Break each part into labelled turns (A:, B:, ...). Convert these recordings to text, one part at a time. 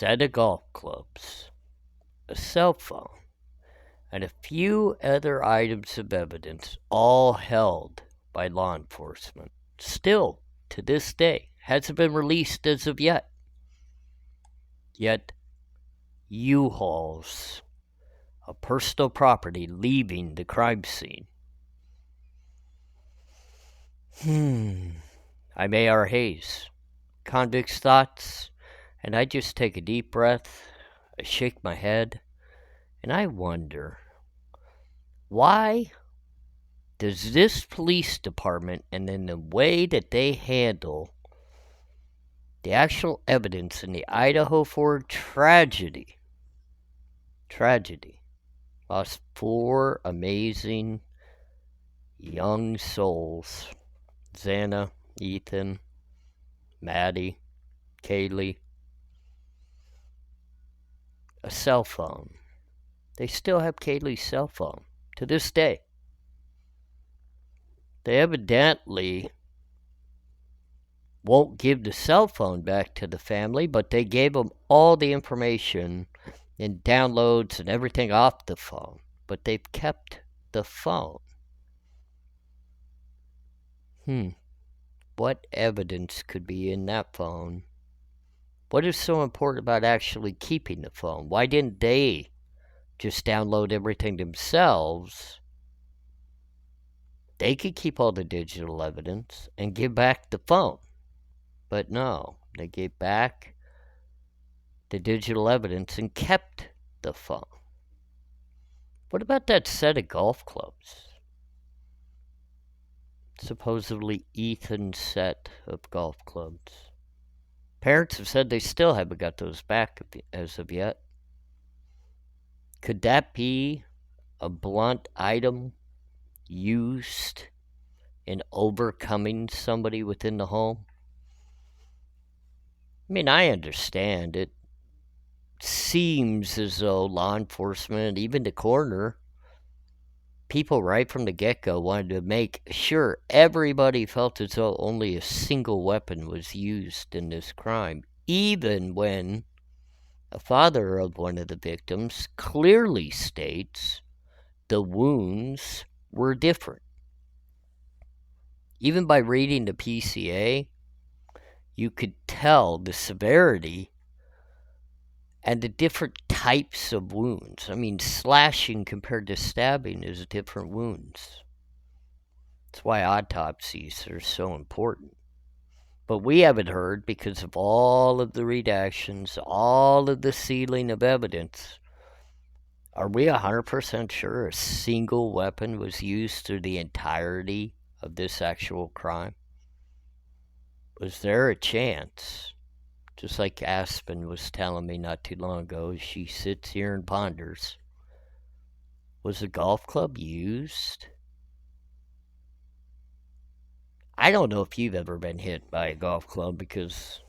A: set of golf clubs, a cell phone, and a few other items of evidence, all held by law enforcement. Still, to this day, hasn't been released as of yet. Yet, U-Hauls of personal property leaving the crime scene. I'm ARHayes. Convict's thoughts, and I just take a deep breath, I shake my head, and I wonder, why does this police department, and in the way that they handle the actual evidence in the Idaho Ford tragedy, lost 4 amazing young souls, Xana, Ethan, Maddie, Kaylee, a cell phone. They still have Kaylee's cell phone to this day. They evidently won't give the cell phone back to the family, but they gave them all the information and downloads and everything off the phone. But they've kept the phone. What evidence could be in that phone? What is so important about actually keeping the phone? Why didn't they just download everything themselves? They could keep all the digital evidence and give back the phone. But no, they gave back the digital evidence and kept the phone. What about that set of golf clubs? Supposedly Ethan's set of golf clubs. Parents have said they still haven't got those back as of yet. Could that be a blunt item used in overcoming somebody within the home? I mean, I understand. It seems as though law enforcement, even the coroner, people right from the get-go wanted to make sure everybody felt as though only a single weapon was used in this crime, even when a father of one of the victims clearly states the wounds were different. Even by reading the PCA, you could tell the severity and the different types of wounds. I mean, slashing compared to stabbing is different wounds. That's why autopsies are so important. But we haven't heard, because of all of the redactions, all of the sealing of evidence, are we 100% sure a single weapon was used through the entirety of this actual crime? Was there a chance, just like Aspen was telling me not too long ago, as she sits here and ponders, was a golf club used? I don't know if you've ever been hit by a golf club, because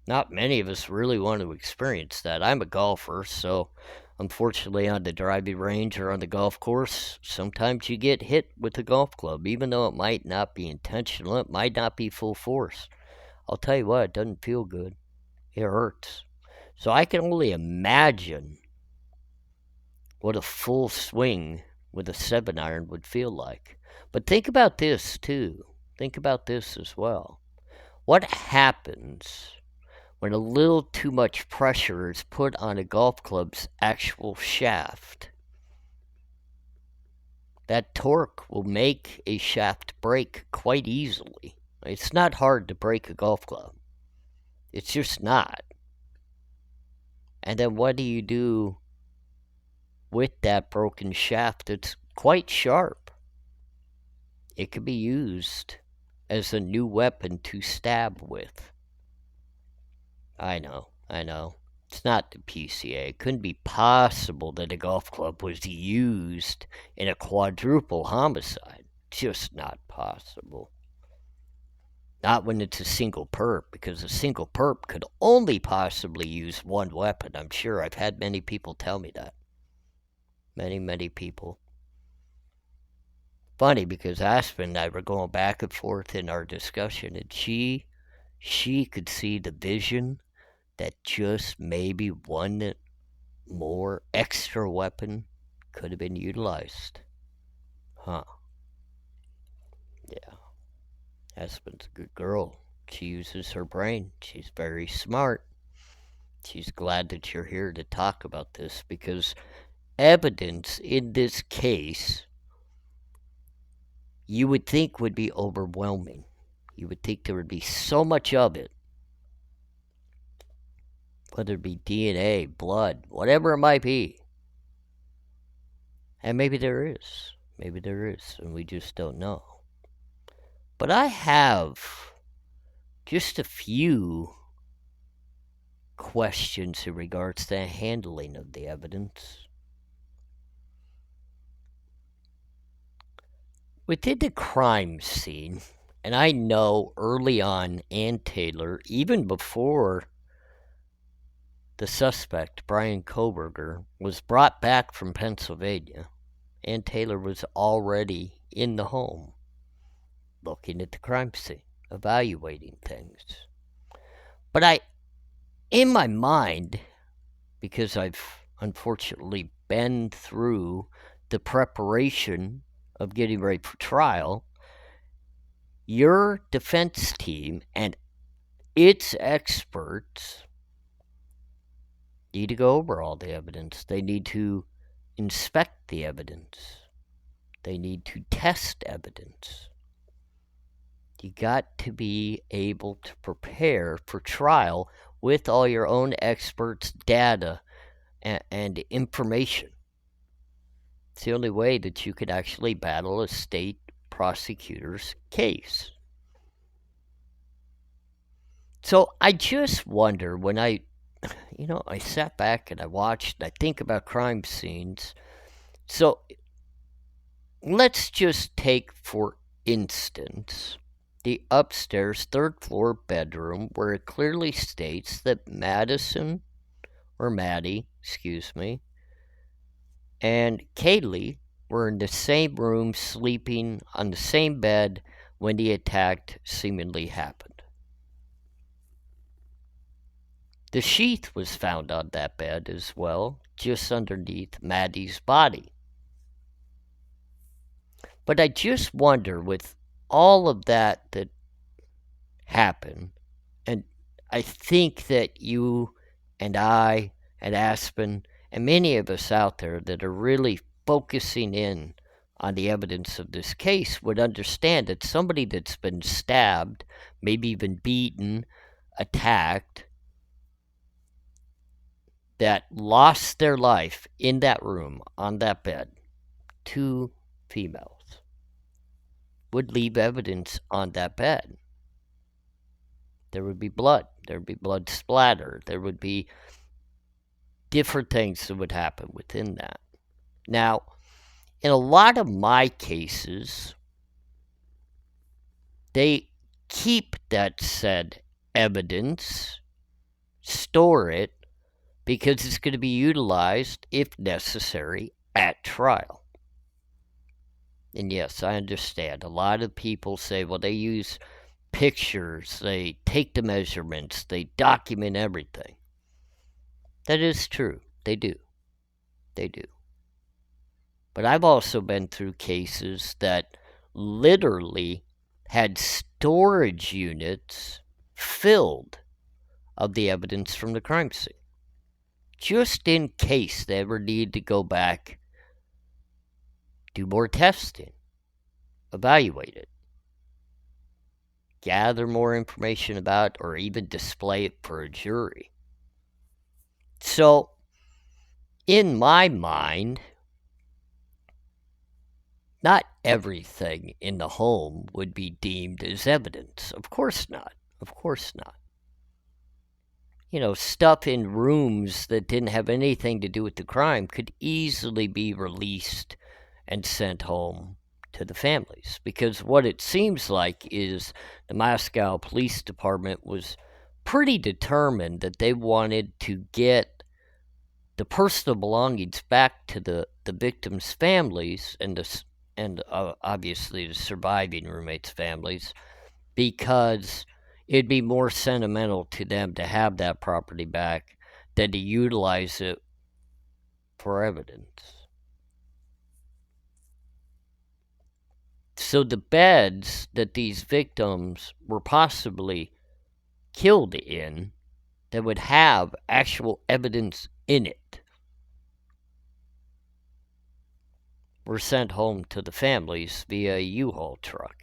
A: not many of us really want to experience that. I'm a golfer, so unfortunately on the driving range or on the golf course, sometimes you get hit with a golf club, even though it might not be intentional, it might not be full force. I'll tell you what, it doesn't feel good. It hurts. So I can only imagine what a full swing with a 7-iron would feel like. But think about this too. Think about this as well. What happens when a little too much pressure is put on a golf club's actual shaft? That torque will make a shaft break quite easily. It's not hard to break a golf club. It's just not. And then what do you do with that broken shaft that's quite sharp? It could be used as a new weapon to stab with. I know. It's not the PCA. It couldn't be possible that a golf club was used in a quadruple homicide. Just not possible. Not when it's a single perp, because a single perp could only possibly use one weapon. I'm sure I've had many people tell me that. Many people. Funny, because Aspen and I were going back and forth in our discussion, and she could see the vision that just maybe one more extra weapon could have been utilized. Huh. Yeah. Aspen's a good girl. She uses her brain. She's very smart. She's glad that you're here to talk about this because evidence in this case you would think would be overwhelming. You would think there would be so much of it, whether it be DNA, blood, whatever it might be. And maybe there is. Maybe there is, and we just don't know. But I have just a few questions in regards to the handling of the evidence. Within the crime scene, and I know early on Ann Taylor, even before the suspect, Brian Koberger, was brought back from Pennsylvania, Ann Taylor was already in the home, looking at the crime scene, evaluating things. But in my mind, because I've unfortunately been through the preparation of getting ready for trial, your defense team and its experts need to go over all the evidence. They need to inspect the evidence. They need to test evidence. You got to be able to prepare for trial with all your own experts' data and information. It's the only way that you could actually battle a state prosecutor's case. So I just wonder when I sat back and I watched and I think about crime scenes. So let's just take, for instance, the upstairs third floor bedroom where it clearly states that Maddie, and Kaylee were in the same room sleeping on the same bed when the attack seemingly happened. The sheath was found on that bed as well, just underneath Maddie's body. But I just wonder, with all of that happened, and I think that you and I and Aspen and many of us out there that are really focusing in on the evidence of this case would understand that somebody that's been stabbed, maybe even beaten, attacked, that lost their life in that room, on that bed, 2 females, would leave evidence on that bed. There would be blood. There would be blood splatter. There would be different things that would happen within that. Now, in a lot of my cases, they keep that said evidence, store it, because it's going to be utilized, if necessary, at trial. And yes, I understand. A lot of people say, well, they use pictures, they take the measurements, they document everything. That is true. They do. They do. But I've also been through cases that literally had storage units filled of the evidence from the crime scene, just in case they ever need to go back, do more testing, evaluate it, gather more information about, or even display it for a jury. So, in my mind, not everything in the home would be deemed as evidence. Of course not. Of course not. Stuff in rooms that didn't have anything to do with the crime could easily be released and sent home to the families. Because what it seems like is the Moscow Police Department was pretty determined that they wanted to get the personal belongings back to the victims' families and obviously the surviving roommates' families, because it'd be more sentimental to them to have that property back than to utilize it for evidence. So the beds that these victims were possibly killed in that would have actual evidence in it were sent home to the families via a U-Haul truck.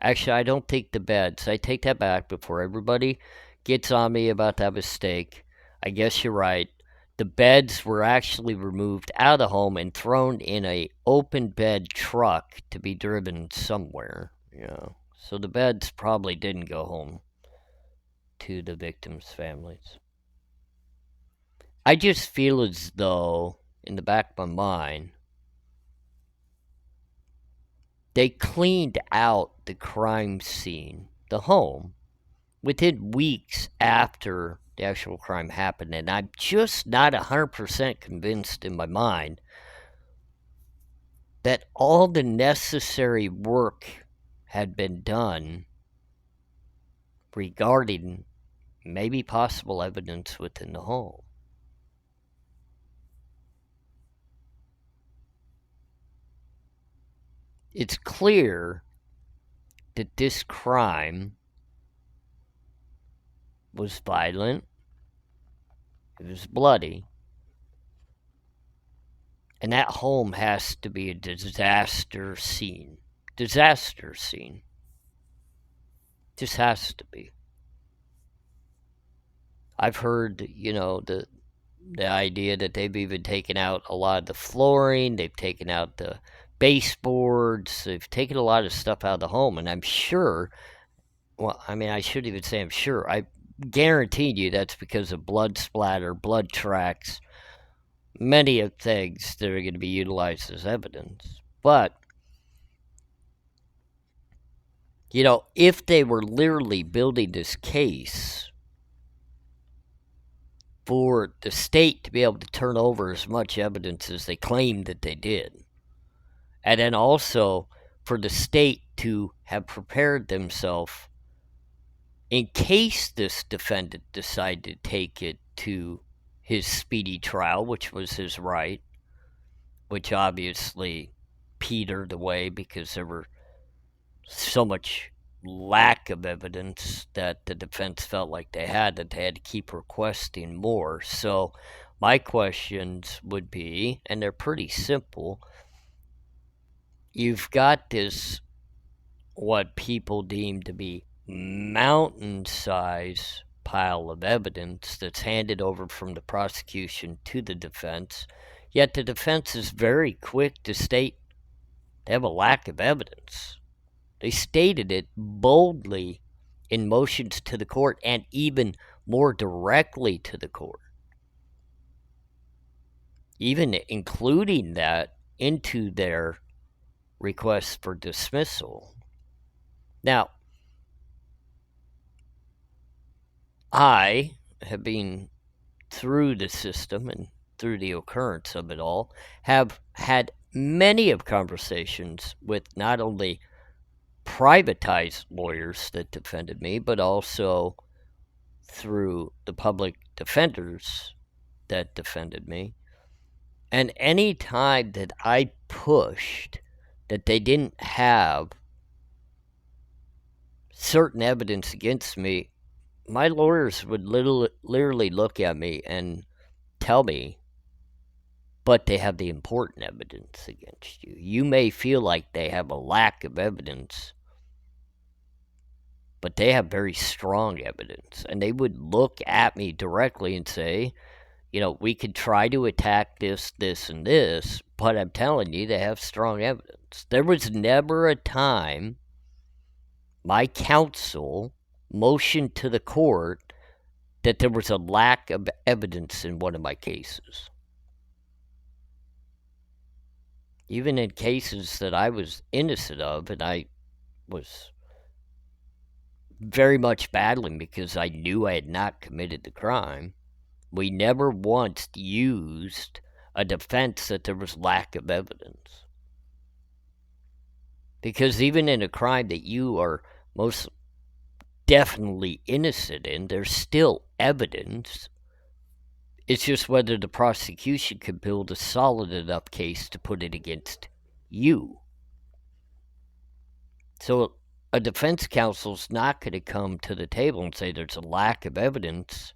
A: Actually, I don't think the beds. I take that back before everybody gets on me about that mistake. I guess you're right. The beds were actually removed out of the home and thrown in a open bed truck to be driven somewhere. So the beds probably didn't go home to the victims' families. I just feel as though, in the back of my mind, they cleaned out the crime scene, the home, within weeks after the actual crime happened. And I'm just not 100% convinced in my mind that all the necessary work had been done regarding maybe possible evidence within the home. It's clear that this crime was violent, it was bloody, and that home has to be a disaster scene. Disaster scene. Just has to be. I've heard, the idea that they've even taken out a lot of the flooring, they've taken out the baseboards, they've taken a lot of stuff out of the home, and I'm sure, I shouldn't even say I'm sure, I guarantee you that's because of blood splatter, blood tracks, many of things that are going to be utilized as evidence. But, if they were literally building this case for the state to be able to turn over as much evidence as they claimed that they did, and then also for the state to have prepared themselves in case this defendant decided to take it to his speedy trial, which was his right, which obviously petered away because there were so much lack of evidence that the defense felt like they had that they had to keep requesting more. So my questions would be, and they're pretty simple, you've got this, what people deem to be mountain-size pile of evidence that's handed over from the prosecution to the defense, yet the defense is very quick to state they have a lack of evidence. They stated it boldly in motions to the court and even more directly to the court, even including that into their request for dismissal. Now, I have been through the system and through the occurrence of it all, have had many of conversations with not only privatized lawyers that defended me, but also through the public defenders that defended me. And any time that I pushed that they didn't have certain evidence against me, my lawyers would literally look at me and tell me, but they have the important evidence against you. You may feel like they have a lack of evidence, but they have very strong evidence. And they would look at me directly and say, we could try to attack this, this, and this, but I'm telling you, they have strong evidence. There was never a time my counsel motioned to the court that there was a lack of evidence in one of my cases. Even in cases that I was innocent of, and I was very much battling because I knew I had not committed the crime, we never once used a defense that there was lack of evidence. Because even in a crime that you are most definitely innocent in. There's still evidence. It's just whether the prosecution could build a solid enough case to put it against you. So a defense counsel's not going to come to the table and say there's a lack of evidence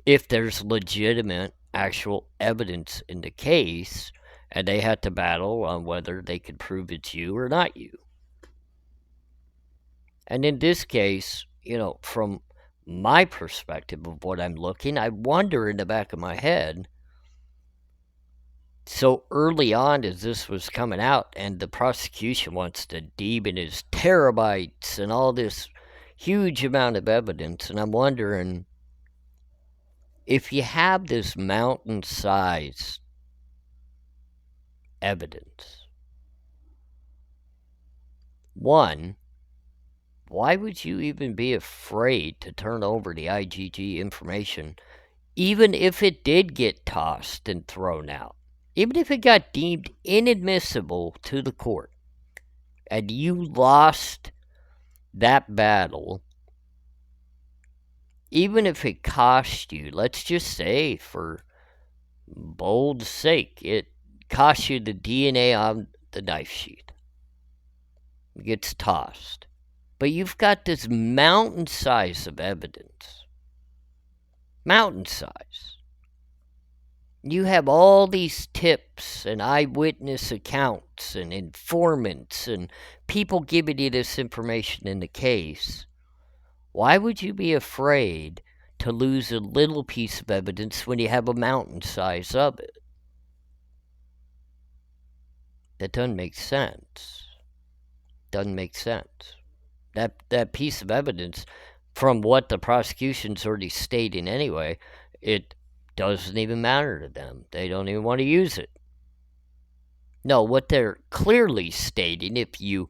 A: if there's legitimate, actual evidence in the case, and they had to battle on whether they could prove it's you or not you. And in this case, from my perspective of what I'm looking, I wonder in the back of my head, so early on as this was coming out, and the prosecution wants to demon his terabytes and all this huge amount of evidence, and I'm wondering, if you have this mountain-sized evidence, one, why would you even be afraid to turn over the IgG information, even if it did get tossed and thrown out? Even if it got deemed inadmissible to the court, and you lost that battle, even if it cost you, let's just say, for bold sake, it cost you the DNA on the knife sheath. It gets tossed. But you've got this mountain size of evidence. Mountain size. You have all these tips and eyewitness accounts and informants and people giving you this information in the case. Why would you be afraid to lose a little piece of evidence when you have a mountain size of it? That doesn't make sense. Doesn't make sense. That piece of evidence, from what the prosecution's already stating anyway, it doesn't even matter to them. They don't even want to use it. No, what they're clearly stating, if you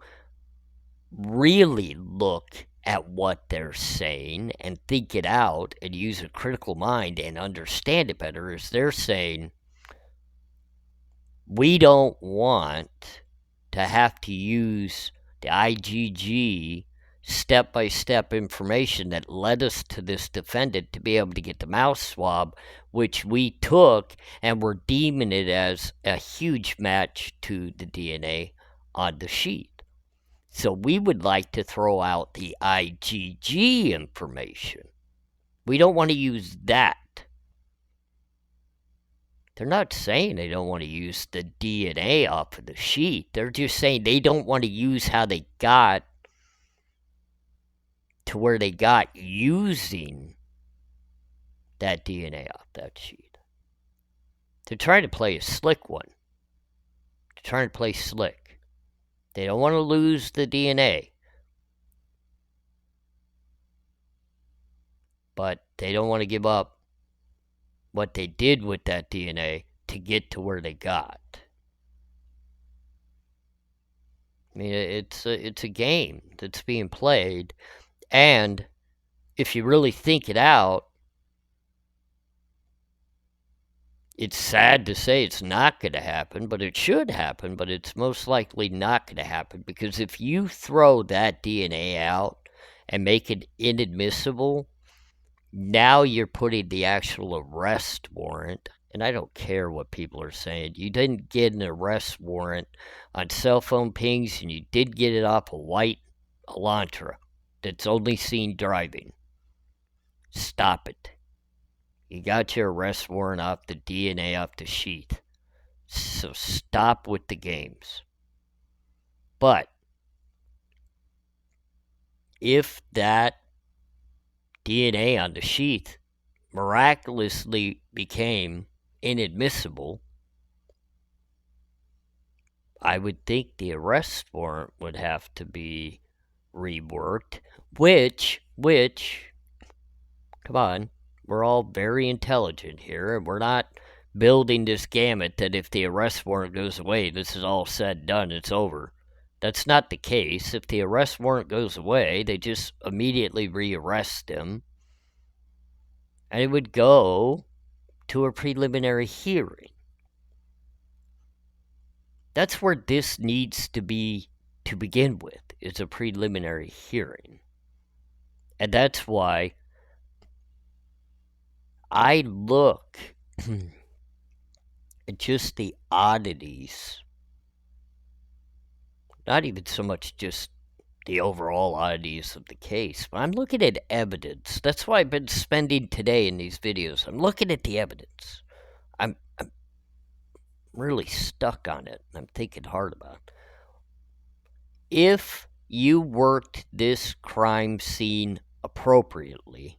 A: really look at what they're saying and think it out and use a critical mind and understand it better, is they're saying, we don't want to have to use the IgG step-by-step information that led us to this defendant to be able to get the mouth swab, which we took and were deeming it as a huge match to the DNA on the sheet. So we would like to throw out the IgG information. We don't want to use that. They're not saying they don't want to use the DNA off of the sheet. They're just saying they don't want to use how they got to where they got using that DNA off that sheet. They're trying to play a slick one. They're trying to play slick. They don't want to lose the DNA. But they don't want to give up what they did with that DNA to get to where they got. I mean, it's a game that's being played, and if you really think it out, it's sad to say it's not going to happen, but it should happen, but it's most likely not going to happen, because if you throw that DNA out and make it inadmissible, now you're putting the actual arrest warrant, and I don't care what people are saying. You didn't get an arrest warrant on cell phone pings, and you did get it off a white Elantra that's only seen driving. Stop it. You got your arrest warrant off the DNA off the sheet. So stop with the games. But if that DNA on the sheet miraculously became inadmissible, I would think the arrest warrant would have to be reworked, which, come on, we're all very intelligent here, and we're not building this gamut that if the arrest warrant goes away, this is all said, done, it's over. That's not the case. If the arrest warrant goes away, they just immediately re-arrest him, and it would go to a preliminary hearing. That's where this needs to be to begin with, is a preliminary hearing. And that's why I look at just the oddities, not even so much just the overall oddities of the case, but I'm looking at evidence. That's why I've been spending today in these videos. I'm looking at the evidence. I'm really stuck on it. I'm thinking hard about it. If you worked this crime scene appropriately,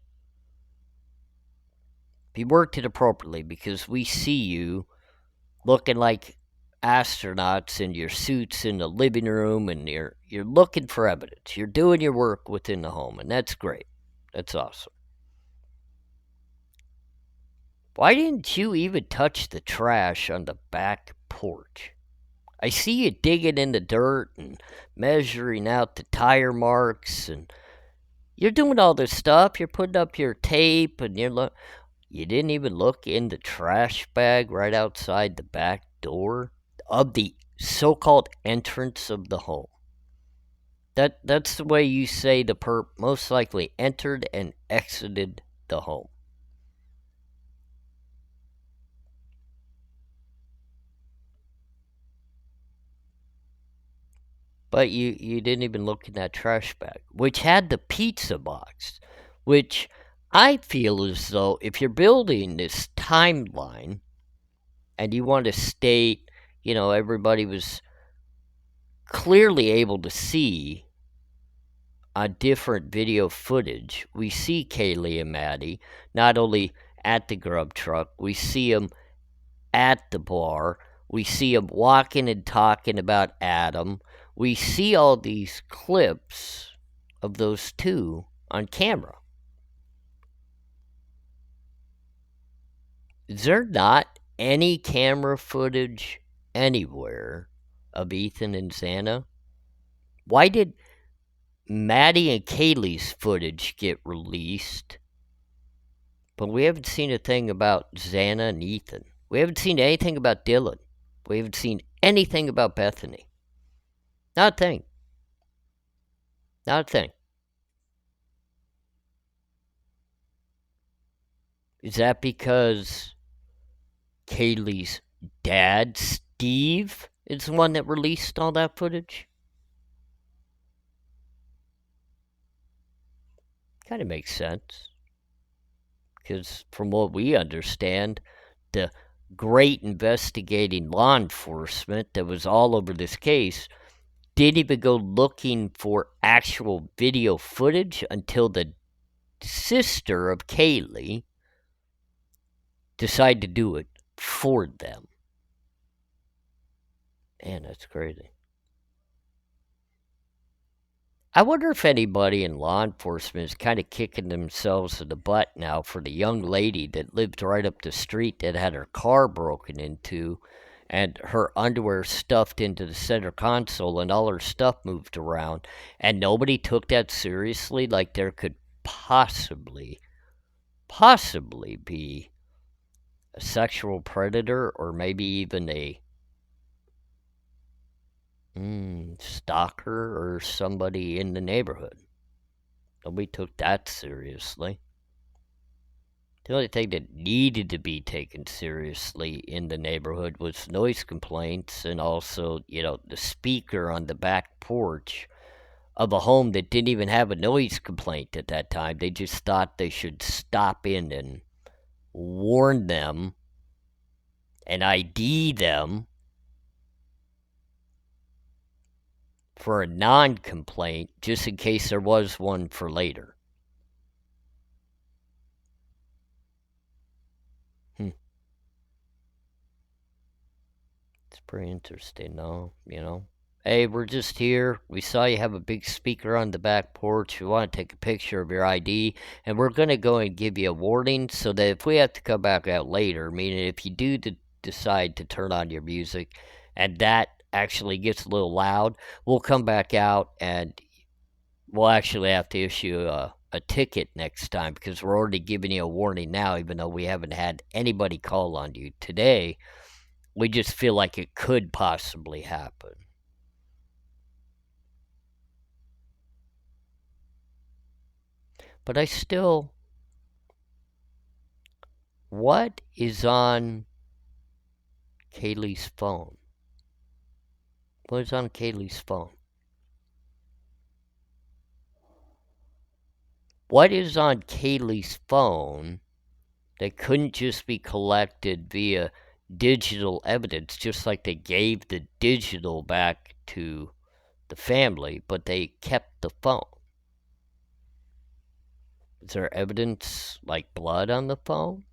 A: if you worked it appropriately, because we see you looking like astronauts in your suits in the living room, and you're looking for evidence. You're doing your work within the home, and that's great. That's awesome. Why didn't you even touch the trash on the back porch? I see you digging in the dirt and measuring out the tire marks, and you're doing all this stuff. You're putting up your tape, and you didn't even look in the trash bag right outside the back door of the so-called entrance of the home. That's the way you say the perp most likely entered and exited the home. But you didn't even look in that trash bag, which had the pizza box, which I feel as though if you're building this timeline and you want to state, everybody was clearly able to see on different video footage, we see Kaylee and Maddie not only at the grub truck, we see them at the bar, we see them walking and talking about Adam. We see all these clips of those two on camera. Is there not any camera footage anywhere of Ethan and Xana? Why did Maddie and Kaylee's footage get released, but we haven't seen a thing about Xana and Ethan? We haven't seen anything about Dylan. We haven't seen anything about Bethany. Not a thing. Not a thing. Is that because Kaylee's dad, Steve, is the one that released all that footage? Kind of makes sense. Because from what we understand, the great investigating law enforcement that was all over this case didn't even go looking for actual video footage until the sister of Kaylee decided to do it for them. Man, that's crazy. I wonder if anybody in law enforcement is kind of kicking themselves in the butt now for the young lady that lived right up the street that had her car broken into and her underwear stuffed into the center console and all her stuff moved around, and nobody took that seriously. Like there could possibly be a sexual predator or maybe even a stalker or somebody in the neighborhood. Nobody took that seriously. The only thing that needed to be taken seriously in the neighborhood was noise complaints and also, the speaker on the back porch of a home that didn't even have a noise complaint at that time. They just thought they should stop in and warn them and ID them for a non-complaint just in case there was one for later. It's pretty interesting, though, Hey, we're just here. We saw you have a big speaker on the back porch. We want to take a picture of your ID, and we're going to go and give you a warning so that if we have to come back out later, meaning if you do decide to turn on your music and that actually gets a little loud, we'll come back out and we'll actually have to issue a ticket next time because we're already giving you a warning now, even though we haven't had anybody call on you today. We just feel like it could possibly happen. But what is on Kaylee's phone? What is on Kaylee's phone? What is on Kaylee's phone that couldn't just be collected via digital evidence, just like they gave the digital back to the family, but they kept the phone? Is there evidence like blood on the phone?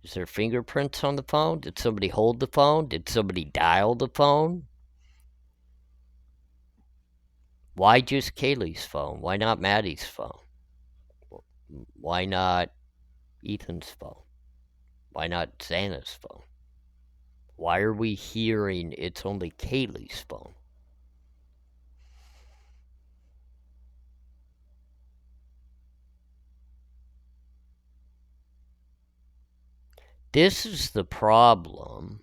A: Is there fingerprints on the phone? Did somebody hold the phone? Did somebody dial the phone? Why just Kaylee's phone? Why not Maddie's phone? Why not Ethan's phone? Why not Xana's phone? Why are we hearing it's only Kaylee's phone? This is the problem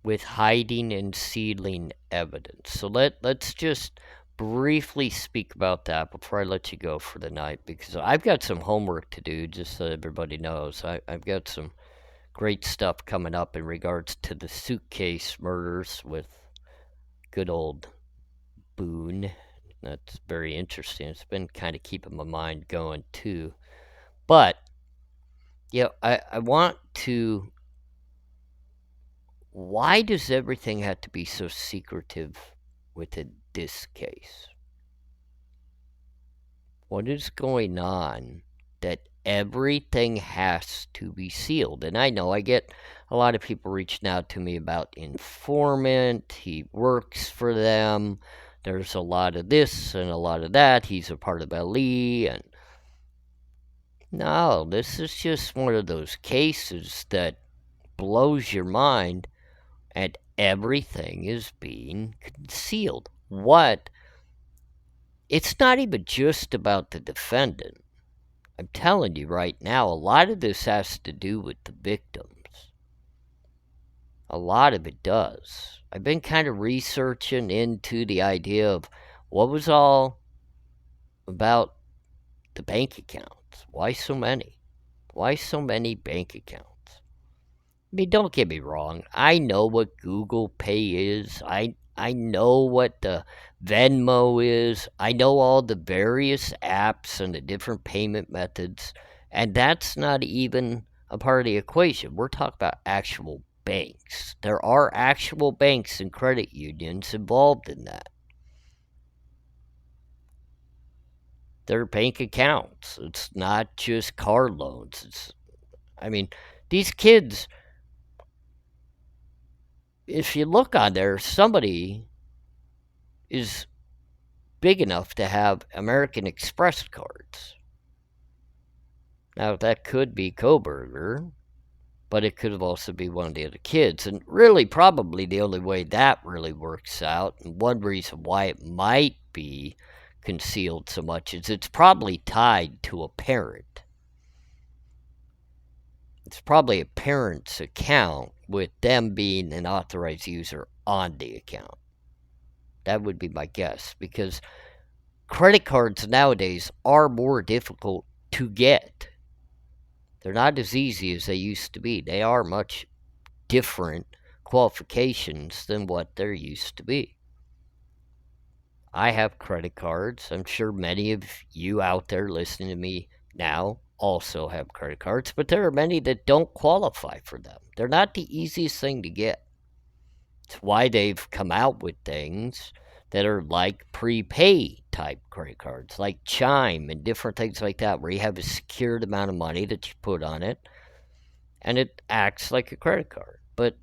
A: with hiding and sealing evidence. So let's just briefly speak about that before I let you go for the night, because I've got some homework to do, just so everybody knows. I've got some great stuff coming up in regards to the suitcase murders with good old Boone. That's very interesting. It's been kind of keeping my mind going too. But, I want to... Why does everything have to be so secretive within this case? What is going on that everything has to be sealed? And I know I get a lot of people reaching out to me about informant. He works for them. There's a lot of this and a lot of that. He's a part of LE. And no, this is just one of those cases that blows your mind, and everything is being concealed. It's not even just about the defendant. I'm telling you right now, a lot of this has to do with the victims. A lot of it does. I've been kind of researching into the idea of what was all about the bank accounts. Why so many? Why so many bank accounts? I mean, don't get me wrong. I know what Google Pay is. I know what the Venmo is. I know all the various apps and the different payment methods. And that's not even a part of the equation. We're talking about actual banks. There are actual banks and credit unions involved in that. They're bank accounts. It's not just car loans. These kids... If you look on there, somebody is big enough to have American Express cards. Now, that could be Koberger, but it could have also be one of the other kids. And really, probably the only way that really works out, and one reason why it might be concealed so much, is it's probably tied to a parent. It's probably a parent's account with them being an authorized user on the account. That would be my guess, because credit cards nowadays are more difficult to get. They're not as easy as they used to be. They are much different qualifications than what there used to be. I have credit cards. I'm sure many of you out there listening to me now also have credit cards, but there are many that don't qualify for them. They're not the easiest thing to get. It's why they've come out with things that are like prepay type credit cards, like Chime and different things like that, where you have a secured amount of money that you put on it, and it acts like a credit card. But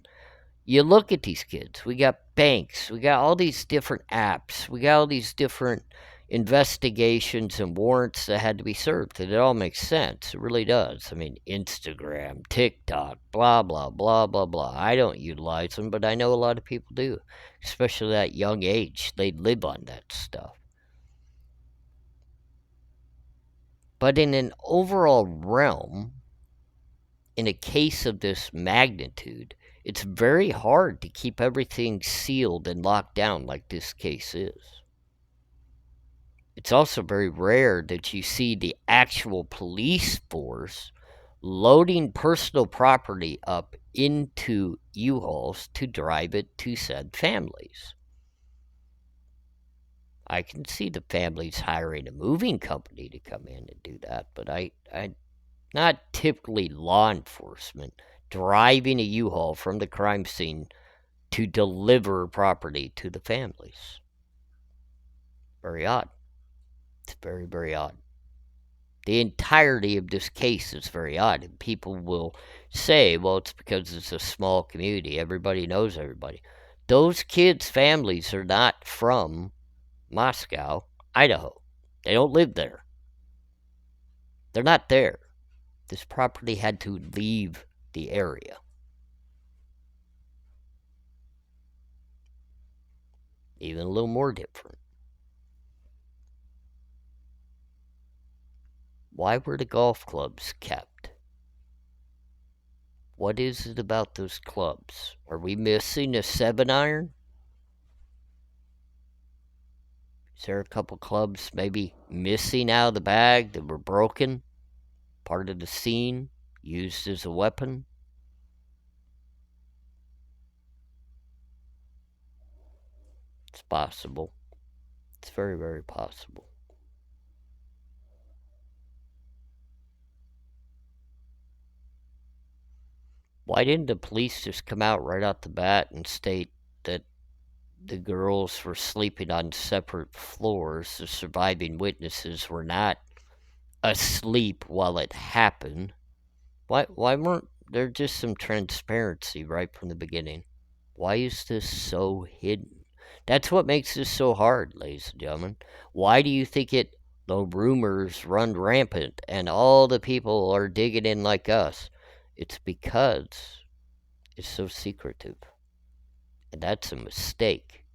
A: you look at these kids. We got banks. We got all these different apps. We got all these different investigations and warrants that had to be served. And it all makes sense. It really does. I mean, Instagram, TikTok, blah, blah, blah, blah, blah. I don't utilize them, but I know a lot of people do. Especially at that young age. They live on that stuff. But in an overall realm, in a case of this magnitude, it's very hard to keep everything sealed and locked down like this case is. It's also very rare that you see the actual police force loading personal property up into U-Hauls to drive it to said families. I can see the families hiring a moving company to come in and do that, but I not typically law enforcement driving a U-Haul from the crime scene to deliver property to the families. Very odd. It's very, very odd. The entirety of this case is very odd. And people will say, well, it's because it's a small community. Everybody knows everybody. Those kids' families are not from Moscow, Idaho. They don't live there. They're not there. This property had to leave the area. Even a little more different. Why were the golf clubs kept? What is it about those clubs? Are we missing a 7-iron? Is there a couple clubs maybe missing out of the bag that were broken? Part of the scene? Used as a weapon? It's possible. It's very, very possible. Why didn't the police just come out right off the bat and state that the girls were sleeping on separate floors? The surviving witnesses were not asleep while it happened. Why weren't there just some transparency right from the beginning? Why is this so hidden? That's what makes this so hard, ladies and gentlemen. Why do you think the rumors run rampant and all the people are digging in like us? It's because it's so secretive. And that's a mistake.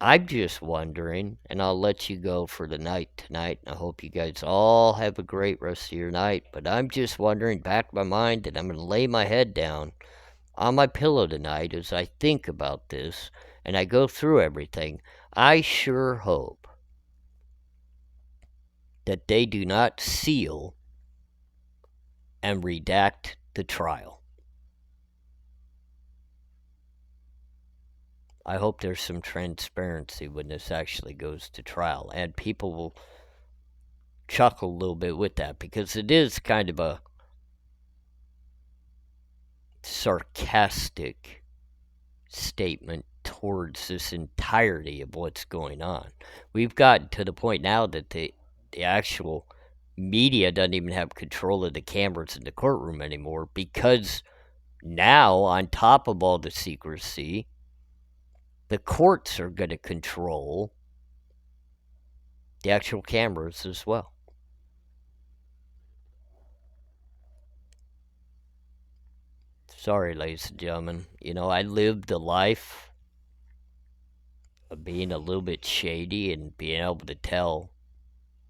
A: I'm just wondering, and I'll let you go for the night tonight, and I hope you guys all have a great rest of your night, but I'm just wondering, back in my mind, that I'm going to lay my head down on my pillow tonight as I think about this, and I go through everything. I sure hope that they do not seal and redact the trial. I hope there's some transparency when this actually goes to trial, and people will chuckle a little bit with that, because it is kind of a sarcastic statement towards this entirety of what's going on. We've gotten to the point now that the actual media doesn't even have control of the cameras in the courtroom anymore, because now, on top of all the secrecy, the courts are going to control the actual cameras as well. Sorry, ladies and gentlemen. I lived a life of being a little bit shady and being able to tell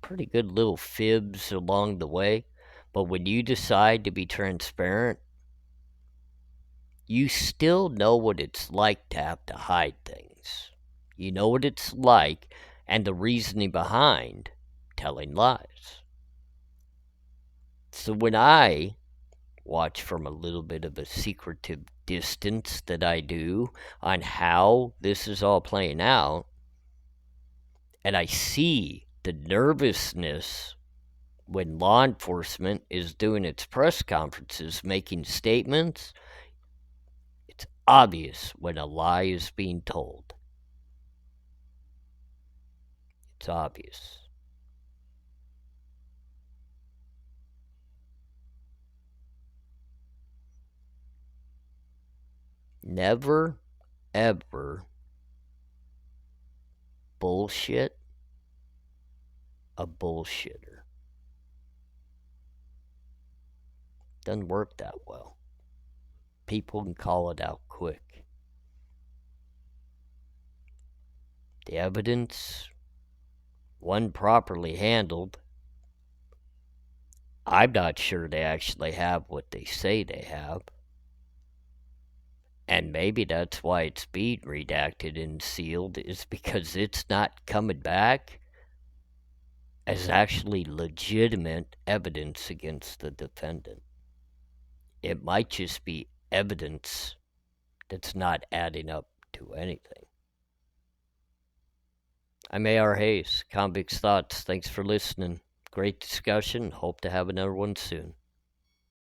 A: pretty good little fibs along the way. But when you decide to be transparent, you still know what it's like to have to hide things. You know what it's like and the reasoning behind telling lies. So when I watch from a little bit of a secretive distance that I do on how this is all playing out, and I see the nervousness when law enforcement is doing its press conferences, making statements, it's obvious when a lie is being told. It's obvious. Never, ever bullshit a bullshitter. Doesn't work that well. People can call it out quick. The evidence, when properly handled, I'm not sure they actually have what they say they have. And maybe that's why it's being redacted and sealed, is because it's not coming back as actually legitimate evidence against the defendant. It might just be evidence that's not adding up to anything. I'm ARHayes, Convicts Thoughts. Thanks for listening. Great discussion. Hope to have another one soon.